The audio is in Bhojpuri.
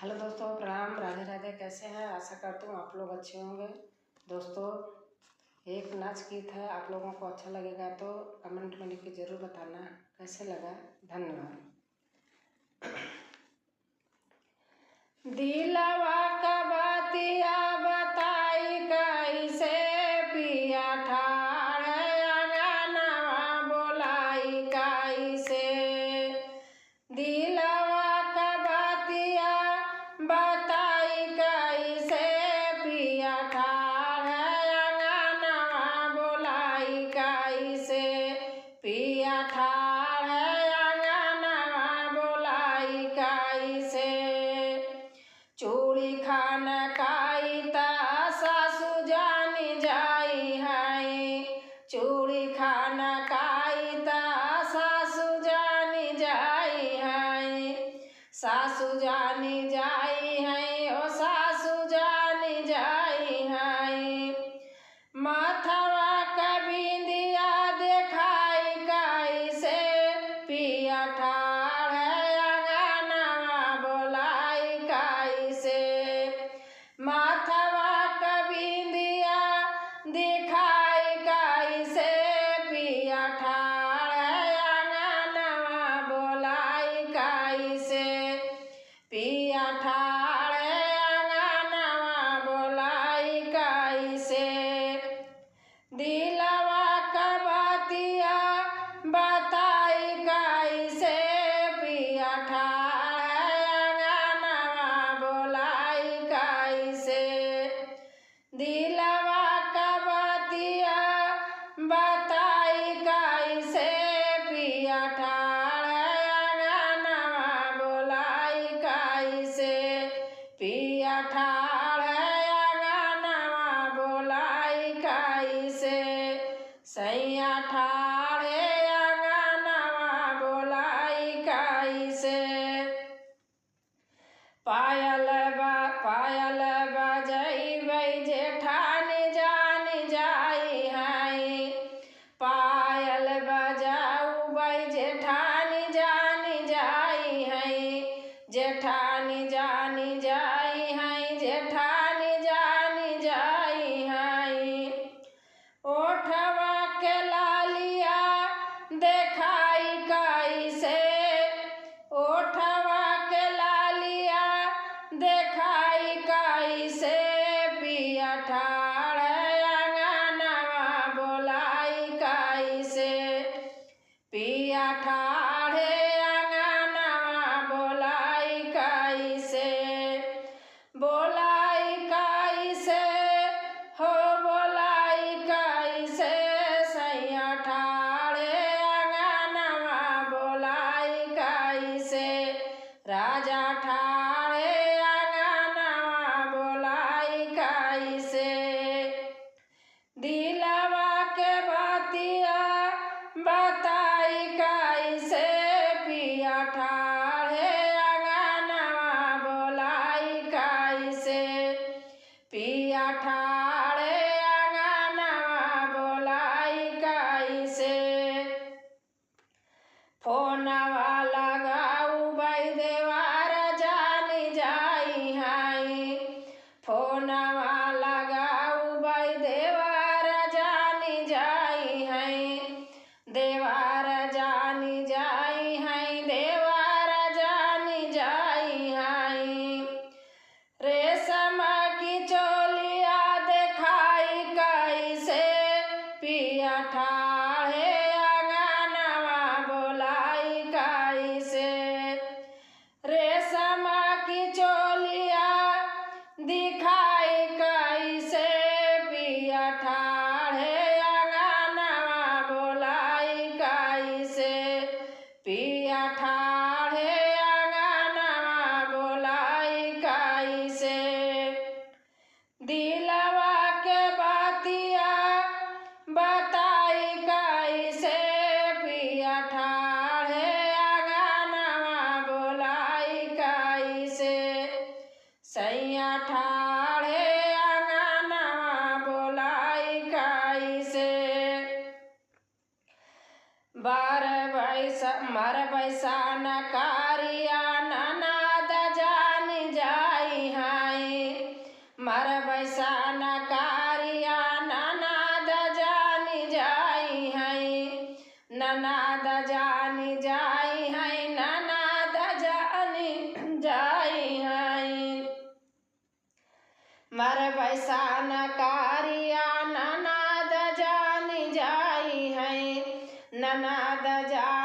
हेलो दोस्तों, प्रणाम। राधे राधे। कैसे हैं? आशा करती हूँ आप लोग अच्छे होंगे। दोस्तों, एक नाच गीत है, आप लोगों को अच्छा लगेगा तो कमेंट में लिख के ज़रूर बताना कैसे लगा। धन्यवाद। दिलवा का बातिया बताई कैसे, पिया ठाड़ अंगनवा बोलाई कैसे। दिलवा का बातिया बताई कैसे, पिया ठाड़ अंगनवा बोलाई कैसे। पिया ठाड़ अंगनवा बोलाई कैसे। चूड़ी खान काई ता सासु जानी जाई है। चूड़ी खान काई ता सासु जानी जाई है। सासु जानी जाई है, ओ सासु जानी जाई है। माथवा का बिंदिया देखाई कैसे, पिया ठाड़ अंगनवा बोलाई कैसे। माथवा का बिंदिया दिखाई कैसे, पिया ठाड़ अंगनवा बोलाई कैसे। पिया ठाड़ अंगनवा बोलाई कैसे। दिलवा का बातिया बताई कैसे, पिया ठाड़ अंगनवा बोलाई कैसे। दिलवा का बातिया बताई कैसे, पिया ठाड़ अंगनवा बोलाई कैसे। पिया ठाड़ अंगनवा बोलाई कैसे। सैया ठाड़ अंगनवा बोलाई कैसे। पायल बजैबै जेठानी जानी जाई है। पायल बजाउबै जेठानी जानी जाई है। जेठानी जानी जाई है, जेठानी जानी जाई है। ओठवा के लालिया देखाई कैसे। ओठवा के लालिया देखाई कैसे, पिया ठाड़ अंगनवा बोलाई कैसे। पिया ठाड़ अंगनवा बोलाई कैसे। बोलाई कैसे हो, बोलाई कैसे। सैया ठाड़ अंगनवा बोलाई कैसे। राजा ठाड़ अंगनवा बोलाई कैसे। दिलवा के बातिया बताई कैसे, पिया ठाड़ अंगनवा बोलाई कैसे। पिया ठाड़ अंगनवा बोलाई कैसे। फोनवा लगाउबै देवार जानी जाई है। फोनवा लगाउबै देवार जानी जाई है। देवार जानी जाई है, देवार जानी जाई है। रेशम की चोलिया देखाई कैसे, पिया ठाड़ अंगनवा बोलाई कैसे। रेशम की चोलिया दिखाई कैसे, पिया ठाड़ अंगनवा बोलाई कैसे। पिया ठाड़ अंगनवा बोलाई कैसे। दिलवा के बातिया बताई कैसे, पिया ठाड़ अंगनवा बोलाई कैसे। सैया ठाड़ अंगनवा बोलाई कैसे। मर बैसा न कारिया ननाद जानी जा मर बैसान कारिया ननद जान जाई है, ननद जान